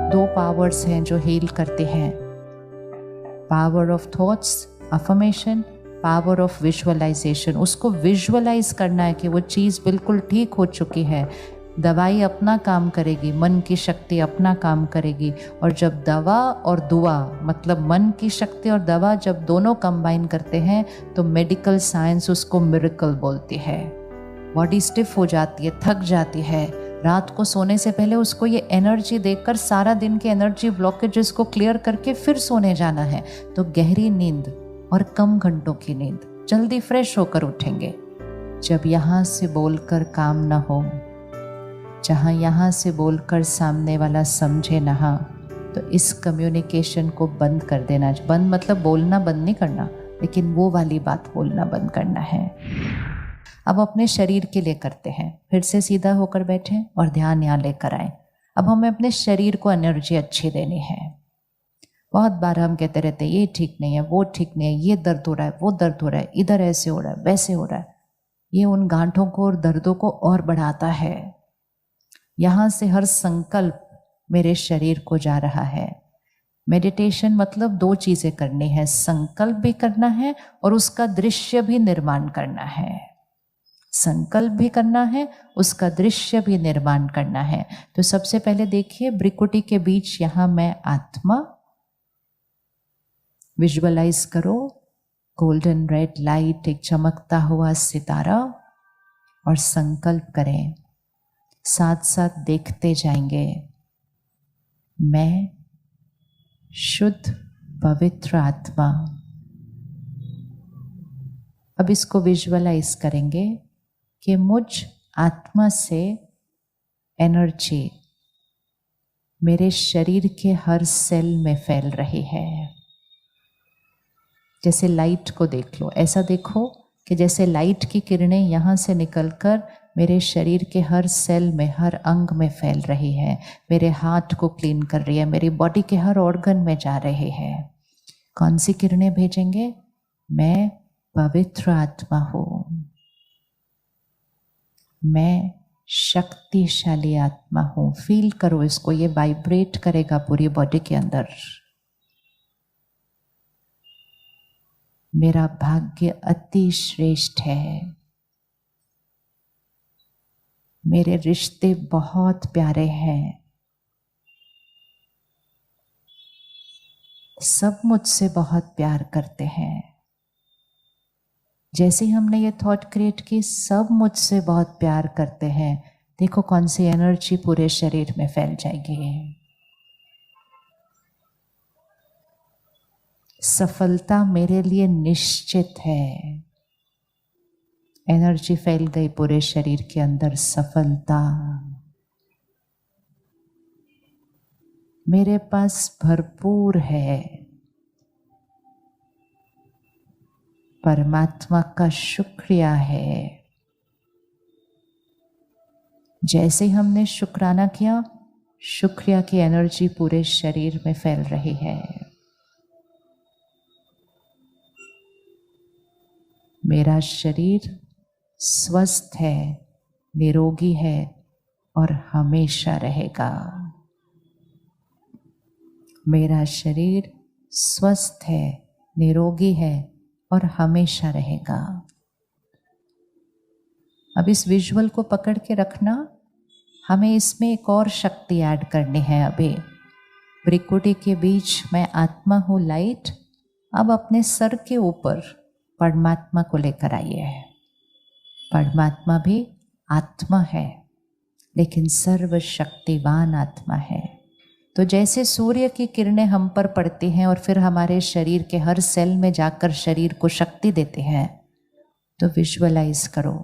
दो पावर्स हैं जो हील करते हैं, power of thoughts affirmation, power of visualisation. उसको विजुअलाइज करना है कि वो चीज़ बिल्कुल ठीक हो चुकी है, दवाई अपना काम करेगी, मन की शक्ति अपना काम करेगी। और जब दवा और दुआ, मतलब मन की शक्ति और दवा जब दोनों कंबाइन करते हैं तो मेडिकल साइंस उसको मिरेकल बोलती है। बॉडी स्टिफ हो जाती है, थक जाती है। रात को सोने से पहले उसको ये एनर्जी देकर सारा दिन के एनर्जी ब्लॉकेजेस को क्लियर करके फिर सोने जाना है। तो गहरी नींद और कम घंटों की नींद, जल्दी फ्रेश होकर उठेंगे। जब यहाँ से बोलकर काम न हो, जहाँ यहाँ से बोलकर सामने वाला समझे ना, तो इस कम्युनिकेशन को बंद कर देना। बंद मतलब बोलना बंद नहीं करना, लेकिन वो वाली बात बोलना बंद करना है। अब अपने शरीर के लिए करते हैं। फिर से सीधा होकर बैठें और ध्यान यहाँ लेकर आए। अब हमें अपने शरीर को एनर्जी अच्छी देनी है। बहुत बार हम कहते रहते हैं ये ठीक नहीं है, वो ठीक नहीं है, ये दर्द हो रहा है, वो दर्द हो रहा है, इधर ऐसे हो रहा है, वैसे हो रहा है। ये उन गांठों को और दर्दों को और बढ़ाता है। यहाँ से हर संकल्प मेरे शरीर को जा रहा है। मेडिटेशन मतलब दो चीजें करनी है, संकल्प भी करना है और उसका दृश्य भी निर्माण करना है। संकल्प भी करना है, उसका दृश्य भी निर्माण करना है। तो सबसे पहले देखिए, भ्रिकुटी के बीच यहां मैं आत्मा विजुअलाइज करो, गोल्डन रेड लाइट, एक चमकता हुआ सितारा, और संकल्प करें। साथ साथ देखते जाएंगे, मैं शुद्ध पवित्र आत्मा। अब इसको विजुअलाइज करेंगे कि मुझ आत्मा से एनर्जी मेरे शरीर के हर सेल में फैल रही है। जैसे लाइट को देख लो, ऐसा देखो कि जैसे लाइट की किरणें यहाँ से निकलकर मेरे शरीर के हर सेल में, हर अंग में फैल रही है, मेरे हाथ को क्लीन कर रही है, मेरी बॉडी के हर ऑर्गन में जा रही है। कौन सी किरणें भेजेंगे? मैं पवित्र आत्मा हूँ, मैं शक्तिशाली आत्मा हूँ। फील करो इसको, ये वाइब्रेट करेगा पूरी बॉडी के अंदर। मेरा भाग्य अति श्रेष्ठ है, मेरे रिश्ते बहुत प्यारे हैं, सब मुझसे बहुत प्यार करते हैं। जैसे ही हमने ये थॉट क्रिएट की, सब मुझसे बहुत प्यार करते हैं, देखो कौन सी एनर्जी पूरे शरीर में फैल जाएगी। सफलता मेरे लिए निश्चित है। एनर्जी फैल गई पूरे शरीर के अंदर। सफलता मेरे पास भरपूर है। परमात्मा का शुक्रिया है। जैसे ही हमने शुक्राना किया, शुक्रिया की एनर्जी पूरे शरीर में फैल रही है। मेरा शरीर स्वस्थ है, निरोगी है और हमेशा रहेगा। मेरा शरीर स्वस्थ है, निरोगी है और हमेशा रहेगा। अब इस विजुअल को पकड़ के रखना। हमें इसमें एक और शक्ति ऐड करनी है। अभी भ्रिकुटी के बीच मैं आत्मा हूँ, लाइट। अब अपने सर के ऊपर परमात्मा को लेकर आइए। परमात्मा भी आत्मा है, लेकिन सर्वशक्तिवान आत्मा है। तो जैसे सूर्य की किरणें हम पर पड़ती हैं और फिर हमारे शरीर के हर सेल में जाकर शरीर को शक्ति देते हैं, तो विजुअलाइज करो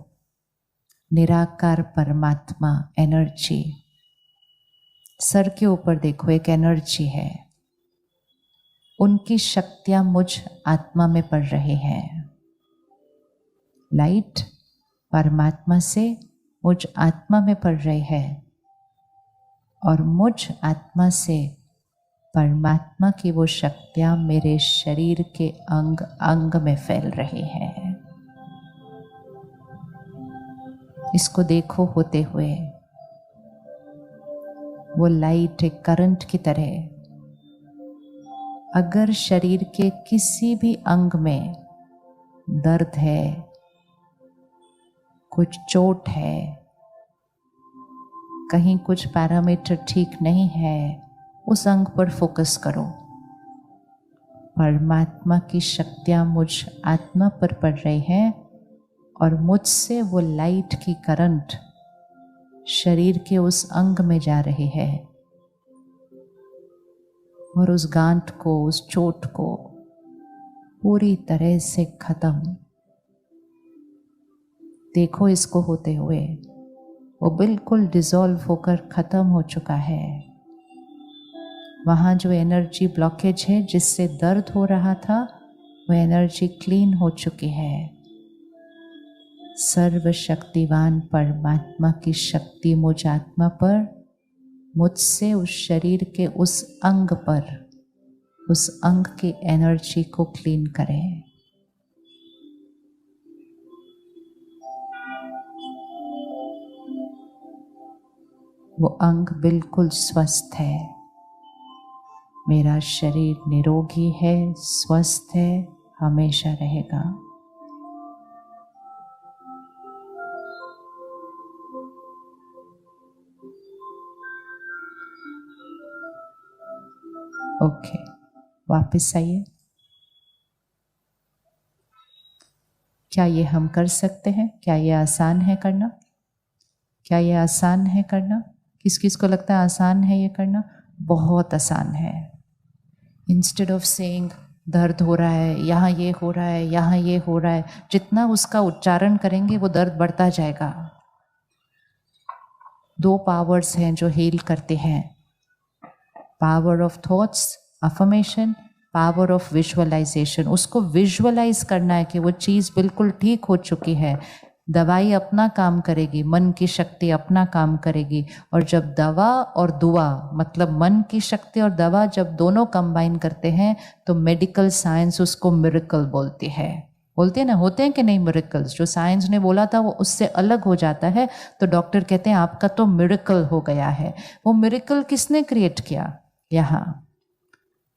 निराकार परमात्मा एनर्जी। सर के ऊपर देखो, एक एनर्जी है, उनकी शक्तियां मुझ आत्मा में पड़ रही हैं। लाइट परमात्मा से मुझ आत्मा में पड़ रही है और मुझ आत्मा से परमात्मा की वो शक्तियां मेरे शरीर के अंग अंग में फैल रही हैं। इसको देखो होते हुए। वो लाइट एक करंट की तरह अगर शरीर के किसी भी अंग में दर्द है, कुछ चोट है, कहीं कुछ पैरामीटर ठीक नहीं है, उस अंग पर फोकस करो। परमात्मा की शक्तियाँ मुझ आत्मा पर पड़ रही हैं और मुझसे वो लाइट की करंट शरीर के उस अंग में जा रही है और उस गांठ को, उस चोट को पूरी तरह से खत्म। देखो इसको होते हुए, वो बिल्कुल डिसॉल्व होकर खत्म हो चुका है। वहाँ जो एनर्जी ब्लॉकेज है जिससे दर्द हो रहा था, वो एनर्जी क्लीन हो चुकी है। सर्वशक्तिवान परमात्मा की शक्ति मुझ आत्मा पर, मुझसे उस शरीर के उस अंग पर, उस अंग की एनर्जी को क्लीन करें। वो अंग बिल्कुल स्वस्थ है, मेरा शरीर निरोगी है, स्वस्थ है, हमेशा रहेगा। ओके, वापस आइए। क्या ये हम कर सकते हैं? क्या ये आसान है करना? क्या ये आसान है करना? किस किस को लगता है आसान है ये करना? बहुत आसान है। इंस्टेड ऑफ सेइंग दर्द हो रहा है, यहाँ ये हो रहा है, यहाँ ये हो रहा है, जितना उसका उच्चारण करेंगे वो दर्द बढ़ता जाएगा। 2 पावर्स हैं जो हील करते हैं, power of thoughts, affirmation, power of visualisation. उसको विजुअलाइज करना है कि वो चीज़ बिल्कुल ठीक हो चुकी है। दवाई अपना काम करेगी, मन की शक्ति अपना काम करेगी, और जब दवा और दुआ मतलब मन की शक्ति और दवा जब दोनों कंबाइन करते हैं तो मेडिकल साइंस उसको मिरेकल बोलती है। बोलते हैं ना, होते हैं कि नहीं मिरेकल्स? जो साइंस ने बोला था वो उससे अलग हो जाता है तो डॉक्टर कहते हैं आपका तो मिरेकल हो गया है। वो मिरेकल किसने क्रिएट किया?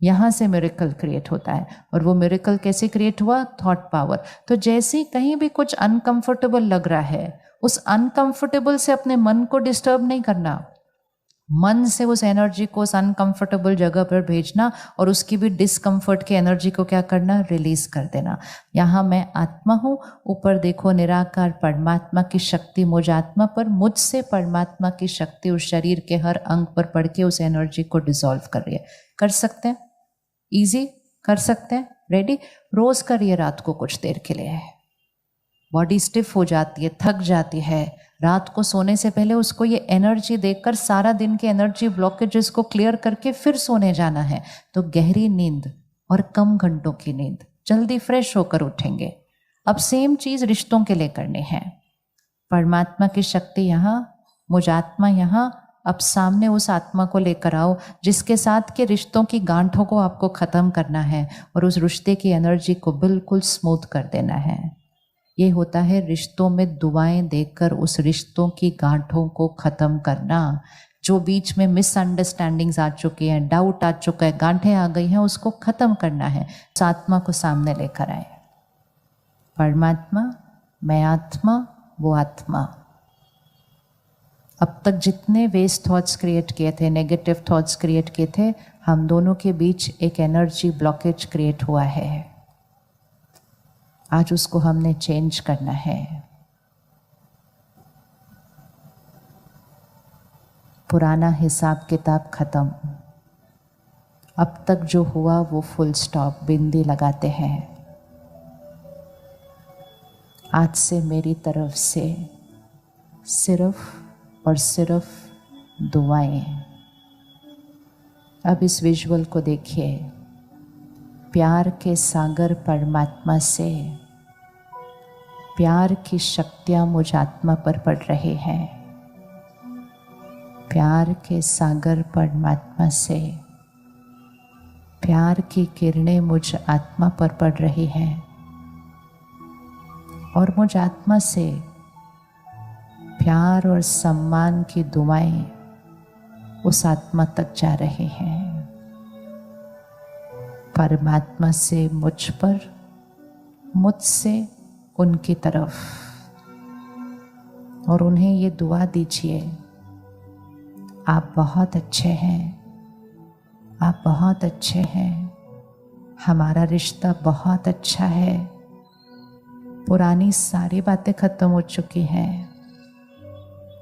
यहाँ से मिरेकल क्रिएट होता है। और वो मिरेकल कैसे क्रिएट हुआ? Thought power. तो जैसे कहीं भी कुछ अनकंफर्टेबल लग रहा है, उस अनकंफर्टेबल से अपने मन को डिस्टर्ब नहीं करना, मन से उस एनर्जी को उस अनकंफर्टेबल जगह पर भेजना और उसकी भी डिस्कंफर्ट की एनर्जी को क्या करना? रिलीज कर देना। यहाँ मैं आत्मा हूँ, ऊपर देखो निराकार परमात्मा की शक्ति मुझ आत्मा पर, मुझसे परमात्मा की शक्ति उस शरीर के हर अंग पर पड़ के उस एनर्जी को डिसॉल्व कर रही है। कर सकते हैं? इजी कर सकते हैं? रेडी? रोज करिए रात को कुछ देर के लिए। बॉडी स्टिफ हो जाती है, थक जाती है, रात को सोने से पहले उसको ये एनर्जी देकर सारा दिन के एनर्जी ब्लॉकेजेस को क्लियर करके फिर सोने जाना है। तो गहरी नींद और कम घंटों की नींद, जल्दी फ्रेश होकर उठेंगे। अब सेम चीज रिश्तों के लिए करनी है। परमात्मा की शक्ति यहाँ, मुझ आत्मा यहाँ। अब सामने उस आत्मा को लेकर आओ जिसके साथ के रिश्तों की गांठों को आपको खत्म करना है और उस रिश्ते की एनर्जी को बिल्कुल स्मूथ कर देना है। ये होता है रिश्तों में दुआएं देकर उस रिश्तों की गांठों को खत्म करना। जो बीच में मिसअंडरस्टैंडिंग्स आ चुकी हैं, डाउट आ चुका है, गांठें आ गई हैं, उसको खत्म करना है। उस आत्मा को सामने लेकर आए। परमात्मा, मैं आत्मा, वो आत्मा। अब तक जितने वेस्ट थॉट्स क्रिएट किए थे, नेगेटिव थॉट्स क्रिएट किए थे, हम दोनों के बीच एक एनर्जी ब्लॉकेज क्रिएट हुआ है। आज उसको हमने चेंज करना है। पुराना हिसाब किताब खत्म। अब तक जो हुआ वो फुल स्टॉप, बिंदी लगाते हैं। आज से मेरी तरफ से सिर्फ और सिर्फ दुआएं। अब इस विजुअल को देखिए। प्यार के सागर परमात्मा से प्यार की शक्तियाँ मुझ आत्मा पर पड़ रही हैं। प्यार के सागर परमात्मा से प्यार की किरणें मुझ आत्मा पर पड़ रही हैं और मुझ आत्मा से प्यार और सम्मान की दुआएं उस आत्मा तक जा रहे हैं। परमात्मा से मुझ पर, मुझसे उनकी तरफ। और उन्हें ये दुआ दीजिए, आप बहुत अच्छे हैं, आप बहुत अच्छे हैं, हमारा रिश्ता बहुत अच्छा है, पुरानी सारी बातें खत्म हो चुकी हैं,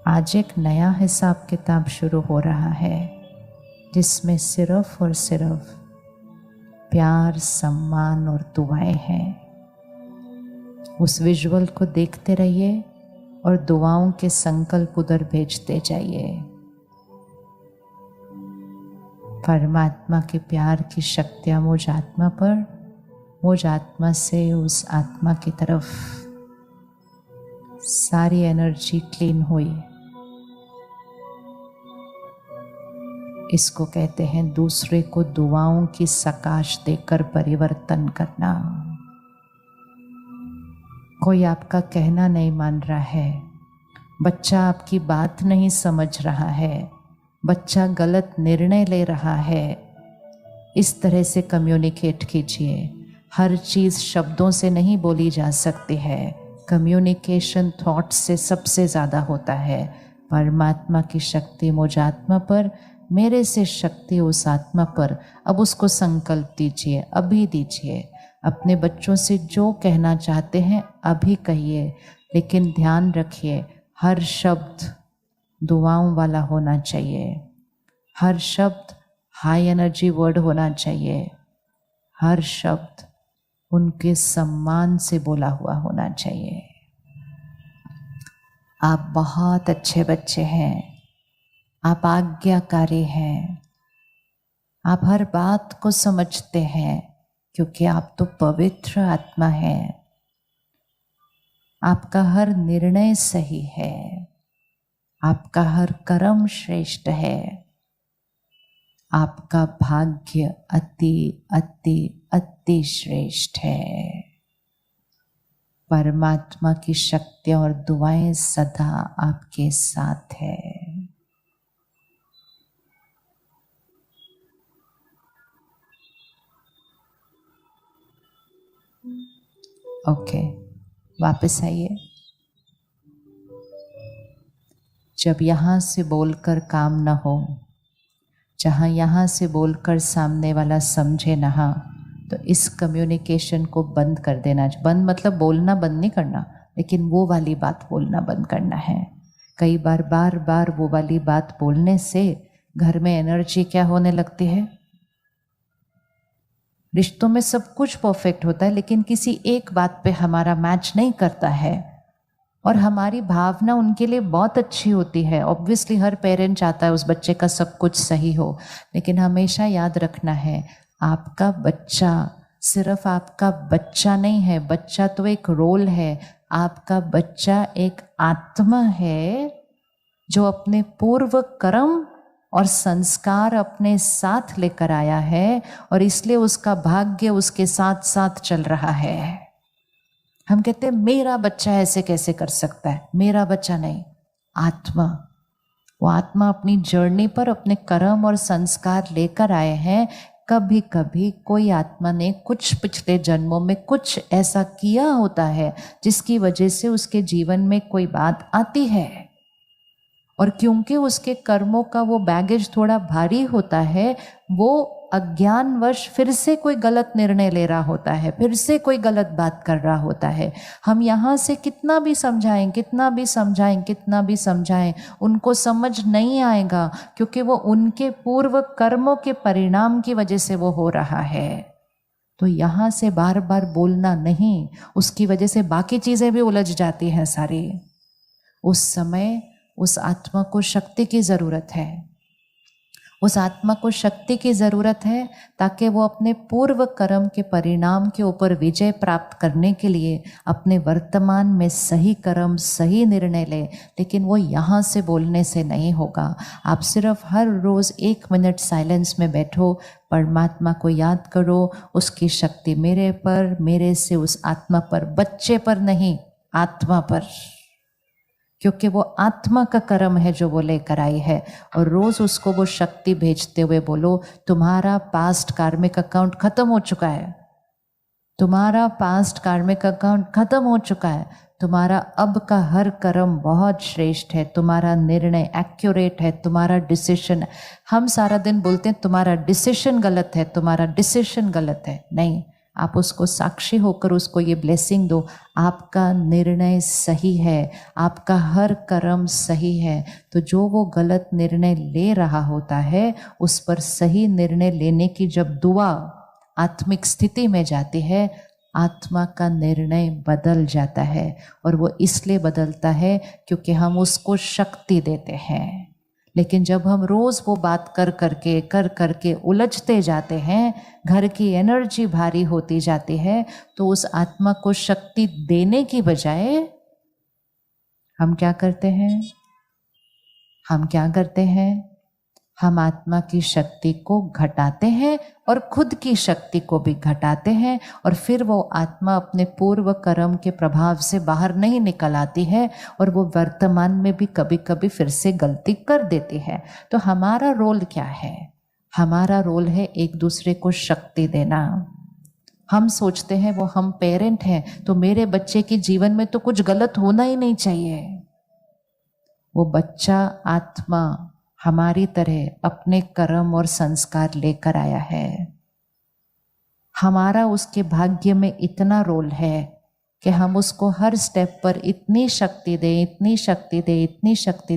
आज एक नया हिसाब किताब शुरू हो रहा है जिसमें सिर्फ और सिर्फ प्यार, सम्मान और दुआएं हैं। उस विजुअल को देखते रहिए और दुआओं के संकल्प उधर भेजते जाइए। परमात्मा के प्यार की शक्तियाँ मुझ आत्मा पर, मुझ आत्मा से उस आत्मा की तरफ सारी एनर्जी क्लीन हुई। इसको कहते हैं दूसरे को दुआओं की सकाश देकर परिवर्तन करना। कोई आपका कहना नहीं मान रहा है, बच्चा आपकी बात नहीं समझ रहा है, बच्चा गलत निर्णय ले रहा है, इस तरह से कम्युनिकेट कीजिए। हर चीज़ शब्दों से नहीं बोली जा सकती है, कम्युनिकेशन थॉट से सबसे ज़्यादा होता है। परमात्मा की शक्ति मुझ आत्मा पर, मेरे से शक्ति उस आत्मा पर। अब उसको संकल्प दीजिए, अभी दीजिए। अपने बच्चों से जो कहना चाहते हैं अभी कहिए, लेकिन ध्यान रखिए हर शब्द दुआओं वाला होना चाहिए, हर शब्द हाई एनर्जी वर्ड होना चाहिए, हर शब्द उनके सम्मान से बोला हुआ होना चाहिए। आप बहुत अच्छे बच्चे हैं, आप आज्ञाकारी हैं, आप हर बात को समझते हैं क्योंकि आप तो पवित्र आत्मा हैं। आपका हर निर्णय सही है, आपका हर कर्म श्रेष्ठ है, आपका भाग्य अति अति अति श्रेष्ठ है। परमात्मा की शक्तियाँ और दुआएं सदा आपके साथ है। ओके, वापस आइए। जब यहाँ से बोलकर काम न हो, जहाँ यहाँ से बोलकर सामने वाला समझे ना, तो इस कम्युनिकेशन को बंद कर देना। बंद मतलब बोलना बंद नहीं करना, लेकिन वो वाली बात बोलना बंद करना है। कई बार बार बार वो वाली बात बोलने से घर में एनर्जी क्या होने लगती है। रिश्तों में सब कुछ परफेक्ट होता है, लेकिन किसी एक बात पे हमारा मैच नहीं करता है और हमारी भावना उनके लिए बहुत अच्छी होती है। ऑब्वियसली हर पेरेंट चाहता है उस बच्चे का सब कुछ सही हो, लेकिन हमेशा याद रखना है आपका बच्चा सिर्फ आपका बच्चा नहीं है, बच्चा तो एक रोल है। आपका बच्चा एक आत्मा है जो अपने पूर्व कर्म और संस्कार अपने साथ लेकर आया है और इसलिए उसका भाग्य उसके साथ साथ चल रहा है। हम कहते हैं मेरा बच्चा ऐसे कैसे कर सकता है, मेरा बच्चा नहीं, आत्मा। वो आत्मा अपनी जर्नी पर अपने कर्म और संस्कार लेकर आए हैं। कभी कभी कोई आत्मा ने कुछ पिछले जन्मों में कुछ ऐसा किया होता है जिसकी वजह से उसके जीवन में कोई बात आती है, और क्योंकि उसके कर्मों का वो बैगेज थोड़ा भारी होता है, वो अज्ञानवश फिर से कोई गलत निर्णय ले रहा होता है, फिर से कोई गलत बात कर रहा होता है। हम यहाँ से कितना भी समझाएं, कितना भी समझाएं, कितना भी समझाएं, उनको समझ नहीं आएगा, क्योंकि वो उनके पूर्व कर्मों के परिणाम की वजह से वो हो रहा है। तो यहाँ से बार बार बोलना नहीं, उसकी वजह से बाकी चीज़ें भी उलझ जाती हैं सारी। उस समय उस आत्मा को शक्ति की ज़रूरत है, उस आत्मा को शक्ति की ज़रूरत है ताकि वो अपने पूर्व कर्म के परिणाम के ऊपर विजय प्राप्त करने के लिए अपने वर्तमान में सही कर्म, सही निर्णय ले। लेकिन वो यहाँ से बोलने से नहीं होगा। आप सिर्फ हर रोज़ 1 मिनट साइलेंस में बैठो, परमात्मा को याद करो, उसकी शक्ति मेरे पर, मेरे से उस आत्मा पर, बच्चे पर नहीं, आत्मा पर। क्योंकि वो आत्मा का कर्म है जो वो लेकर आई है। और रोज उसको वो शक्ति भेजते हुए बोलो, तुम्हारा पास्ट कार्मिक अकाउंट खत्म हो चुका है, तुम्हारा पास्ट कार्मिक अकाउंट खत्म हो चुका है, तुम्हारा अब का हर कर्म बहुत श्रेष्ठ है, तुम्हारा निर्णय एक्यूरेट है, तुम्हारा डिसीजन। हम सारा दिन बोलते हैं तुम्हारा डिसीजन गलत है, तुम्हारा डिसीजन गलत है। नहीं, आप उसको साक्षी होकर उसको ये ब्लेसिंग दो, आपका निर्णय सही है, आपका हर कर्म सही है। तो जो वो गलत निर्णय ले रहा होता है, उस पर सही निर्णय लेने की जब दुआ आत्मिक स्थिति में जाती है, आत्मा का निर्णय बदल जाता है। और वो इसलिए बदलता है क्योंकि हम उसको शक्ति देते हैं। लेकिन जब हम रोज वो बात कर करके उलझते जाते हैं, घर की एनर्जी भारी होती जाती है, तो उस आत्मा को शक्ति देने की बजाय हम क्या करते हैं? हम आत्मा की शक्ति को घटाते हैं और खुद की शक्ति को भी घटाते हैं। और फिर वो आत्मा अपने पूर्व कर्म के प्रभाव से बाहर नहीं निकल आती है और वो वर्तमान में भी कभी कभी फिर से गलती कर देती है। तो हमारा रोल क्या है? हमारा रोल है एक दूसरे को शक्ति देना। हम सोचते हैं वो हम पेरेंट हैं तो मेरे बच्चे के जीवन में तो कुछ गलत होना ही नहीं चाहिए। वो बच्चा आत्मा हमारी तरह अपने कर्म और संस्कार लेकर आया है। हमारा उसके भाग्य में इतना रोल है कि हम उसको हर स्टेप पर इतनी शक्ति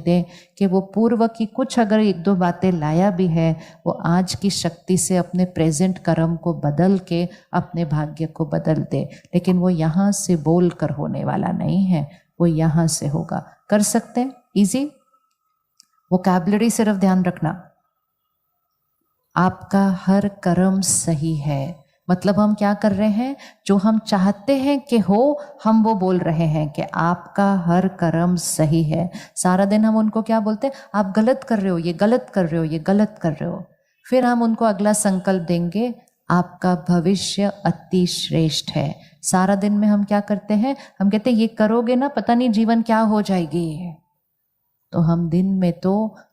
दें कि वो पूर्व की कुछ अगर एक दो बातें लाया भी है, वो आज की शक्ति से अपने प्रेजेंट कर्म को बदल के अपने भाग्य को बदल दे। लेकिन वो यहाँ से बोल कर होने वाला नहीं है, वो यहाँ से होगा। कर सकते हैं? इजी वोकैबुलरी सिर्फ ध्यान रखना, आपका हर कर्म सही है। मतलब हम क्या कर रहे हैं? जो हम चाहते हैं कि हो, हम वो बोल रहे हैं कि आपका हर कर्म सही है। सारा दिन हम उनको क्या बोलते हैं? आप गलत कर रहे हो, ये गलत कर रहे हो, ये गलत कर रहे हो। फिर हम उनको अगला संकल्प देंगे, आपका भविष्य अति श्रेष्ठ है। सारा दिन में हम क्या करते हैं? हम कहते हैं ये करोगे ना, पता नहीं जीवन क्या हो जाएगी। तो हम दिन में तो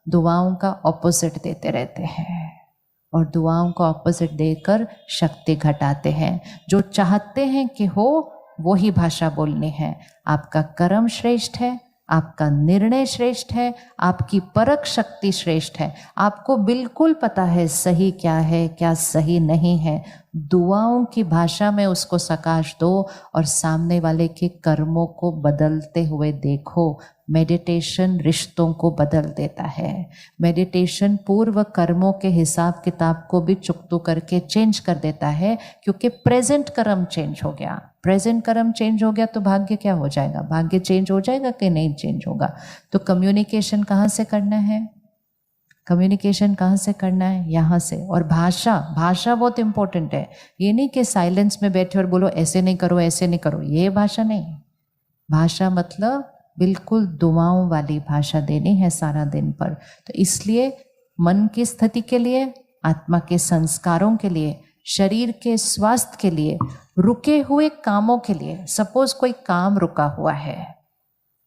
दुआओं का ऑपोजिट देते रहते हैं और दुआओं का ऑपोजिट देकर शक्ति घटाते हैं। जो चाहते हैं कि हो वही भाषा बोलनी है। आपका कर्म श्रेष्ठ है, आपका निर्णय श्रेष्ठ है, आपकी परख शक्ति श्रेष्ठ है। आपको बिल्कुल पता है सही क्या है, क्या सही नहीं है। दुआओं की भाषा में उसको सकाश दो और सामने वाले के कर्मों को बदलते हुए देखो। मेडिटेशन रिश्तों को बदल देता है। मेडिटेशन पूर्व कर्मों के हिसाब किताब को भी चुकतू करके चेंज कर देता है, क्योंकि प्रेजेंट कर्म चेंज हो गया। प्रेजेंट कर्म चेंज हो गया तो भाग्य क्या हो जाएगा? भाग्य चेंज हो जाएगा कि नहीं चेंज होगा? तो कम्युनिकेशन कहाँ से करना है? कम्युनिकेशन कहाँ से करना है? यहाँ से। और भाषा बहुत इंपॉर्टेंट है। ये नहीं कि साइलेंस में बैठे और बोलो ऐसे नहीं करो, ऐसे नहीं करो, ये भाषा नहीं। भाषा मतलब बिल्कुल दुआओं वाली भाषा देनी है सारा दिन पर। तो इसलिए मन की स्थिति के लिए, आत्मा के संस्कारों के लिए, शरीर के स्वास्थ्य के लिए, रुके हुए कामों के लिए। सपोज कोई काम रुका हुआ है,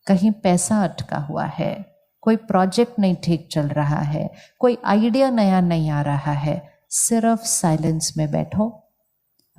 कहीं पैसा अटका हुआ है, कोई प्रोजेक्ट नहीं ठीक चल रहा है, कोई आइडिया नया नहीं आ रहा है, सिर्फ साइलेंस में बैठो,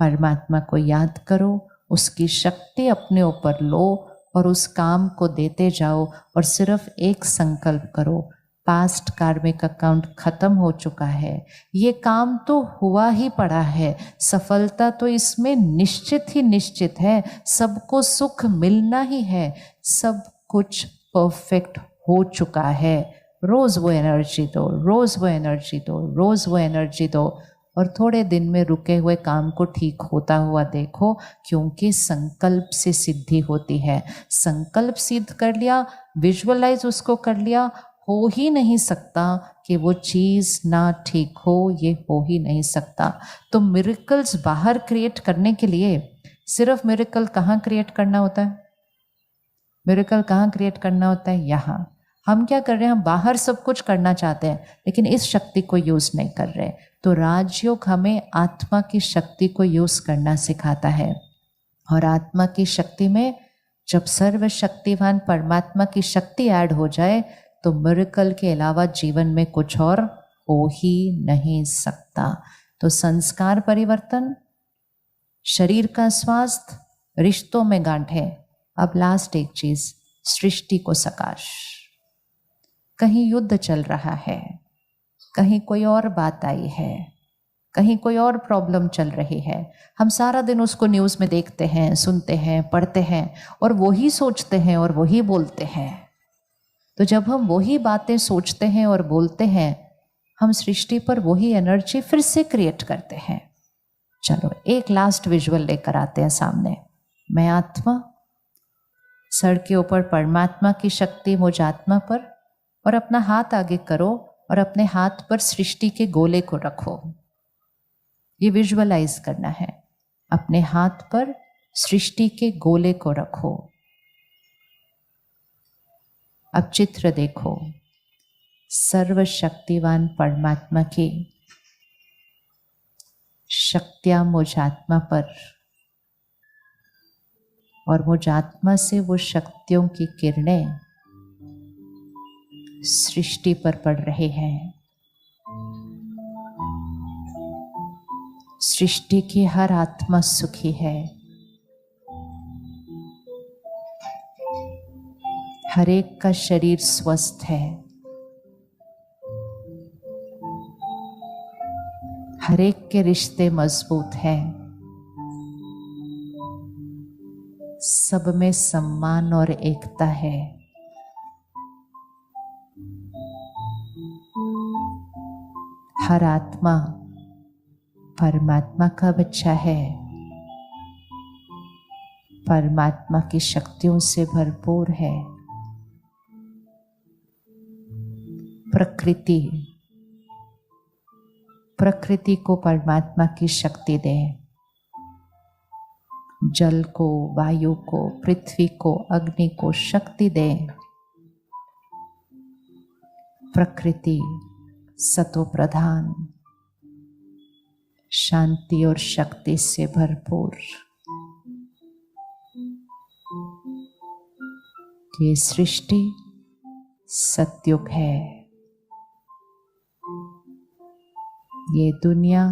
परमात्मा को याद करो, उसकी शक्ति अपने ऊपर लो और उस काम को देते जाओ। और सिर्फ एक संकल्प करो, पास्ट कार्मिक अकाउंट खत्म हो चुका है, ये काम तो हुआ ही पड़ा है, सफलता तो इसमें निश्चित ही निश्चित है, सबको सुख मिलना ही है, सब कुछ परफेक्ट हो चुका है। रोज वो एनर्जी दो, रोज वो एनर्जी दो, रोज वो एनर्जी दो। और थोड़े दिन में रुके हुए काम को ठीक होता हुआ देखो, क्योंकि संकल्प से सिद्धि होती है। संकल्प सिद्ध कर लिया, विजुअलाइज उसको कर लिया, हो ही नहीं सकता कि वो चीज़ ना ठीक हो, ये हो ही नहीं सकता। तो मिरेकल्स बाहर क्रिएट करने के लिए सिर्फ मिरेकल कहाँ क्रिएट करना होता है? मिरेकल कहाँ क्रिएट करना होता है? यहाँ। हम क्या कर रहे हैं? हम बाहर सब कुछ करना चाहते हैं लेकिन इस शक्ति को यूज नहीं कर रहे। तो राजयोग हमें आत्मा की शक्ति को यूज करना सिखाता है। और आत्मा की शक्ति में जब सर्वशक्तिवान परमात्मा की शक्ति ऐड हो जाए तो मिरेकल के अलावा जीवन में कुछ और हो ही नहीं सकता। तो संस्कार परिवर्तन, शरीर का स्वास्थ्य, रिश्तों में गांठें। अब लास्ट एक चीज, सृष्टि को सकाश। कहीं युद्ध चल रहा है, कहीं कोई और बात आई है, कहीं कोई और प्रॉब्लम चल रही है, हम सारा दिन उसको न्यूज़ में देखते हैं, सुनते हैं, पढ़ते हैं और वही सोचते हैं और वही बोलते हैं। तो जब हम वही बातें सोचते हैं और बोलते हैं, हम सृष्टि पर वही एनर्जी फिर से क्रिएट करते हैं। चलो एक लास्ट विजुअल लेकर आते हैं सामने। मैं आत्मा, सर के ऊपर परमात्मा की शक्ति मुझ आत्मा पर, और अपना हाथ आगे करो और अपने हाथ पर सृष्टि के गोले को रखो। ये विजुअलाइज करना है। अपने हाथ पर सृष्टि के गोले को रखो। अब चित्र देखो, सर्वशक्तिवान परमात्मा की शक्तियां मुझ आत्मा पर, और मुझ आत्मा से वो शक्तियों की किरणें सृष्टि पर पड़ रहे हैं। सृष्टि की हर आत्मा सुखी है, हर एक का शरीर स्वस्थ है, हर एक के रिश्ते मजबूत हैं, सब में सम्मान और एकता है। हर आत्मा परमात्मा का बच्चा है, परमात्मा की शक्तियों से भरपूर है। प्रकृति को परमात्मा की शक्ति दे। जल को, वायु को, पृथ्वी को, अग्नि को शक्ति दे। प्रकृति सतो प्रधान, शांति और शक्ति से भरपूर। ये सृष्टि सतयुग है, ये दुनिया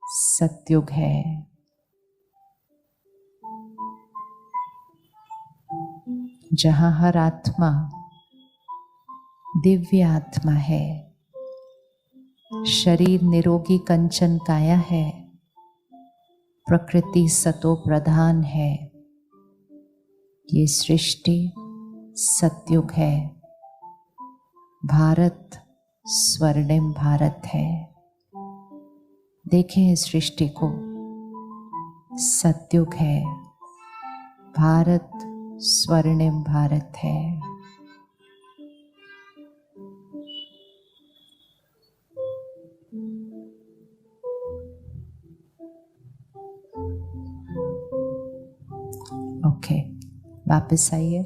सतयुग है। जहां हर आत्मा दिव्य आत्मा है, शरीर निरोगी कंचन काया है, प्रकृति सतो प्रधान है। ये सृष्टि सतयुग है। भारत स्वर्णिम भारत है। देखें इस सृष्टि को, सतयुग है, भारत स्वर्णिम भारत है। ओके, वापस आइए।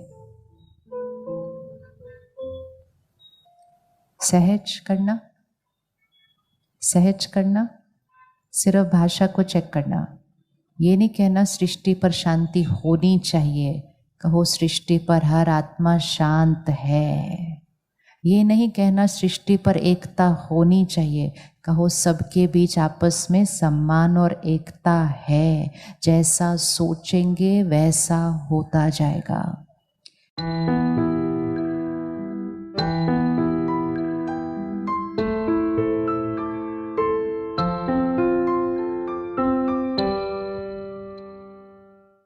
सहज करना, सहज करना, सिर्फ भाषा को चेक करना। ये नहीं कहना सृष्टि पर शांति होनी चाहिए, कहो सृष्टि पर हर आत्मा शांत है। ये नहीं कहना सृष्टि पर एकता होनी चाहिए, कहो सबके बीच आपस में सम्मान और एकता है। जैसा सोचेंगे वैसा होता जाएगा।